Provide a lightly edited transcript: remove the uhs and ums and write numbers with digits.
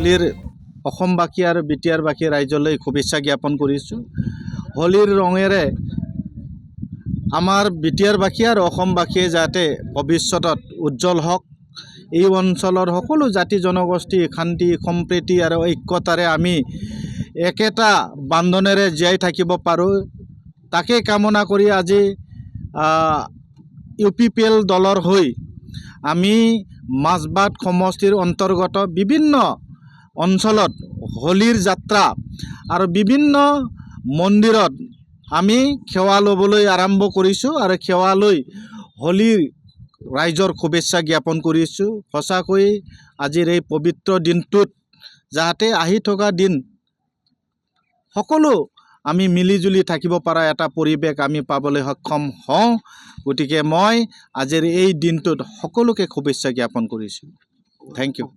হোলীৰ অসমবাসী আৰু বিটিআৰবাসী ৰাইজলৈ শুভেচ্ছা জ্ঞাপন কৰিছোঁ। হোলীৰ ৰঙেৰে আমাৰ বিটিআৰবাসী আৰু অসমবাসীয়ে যাতে ভৱিষ্যতত উজ্জ্বল হওক, এই অঞ্চলৰ সকলো জাতি জনগোষ্ঠী শান্তি সম্প্ৰীতি আৰু ঐক্যতাৰে আমি একেটা বান্ধোনেৰে জীয়াই থাকিব পাৰোঁ, তাকে কামনা কৰি আজি UPPL দলৰ হৈ আমি মাজবাট সমষ্টিৰ অন্তৰ্গত বিভিন্ন অঞ্চলত হোলীৰ যাত্ৰা আৰু বিভিন্ন মন্দিৰত আমি সেৱা ল'বলৈ আৰম্ভ কৰিছোঁ আৰু সেৱা লৈ হোলীৰ ৰাইজৰ শুভেচ্ছা জ্ঞাপন কৰিছোঁ। সঁচাকৈ আজিৰ এই পবিত্ৰ দিনটোত যাতে আহি থকা দিন সকলো আমি মিলিজুলি থাকিব পৰা এটা পৰিৱেশ আমি পাবলৈ সক্ষম হওঁ। গতিকে মই আজিৰ এই দিনটোত সকলোকে শুভেচ্ছা জ্ঞাপন কৰিছোঁ। Thank U.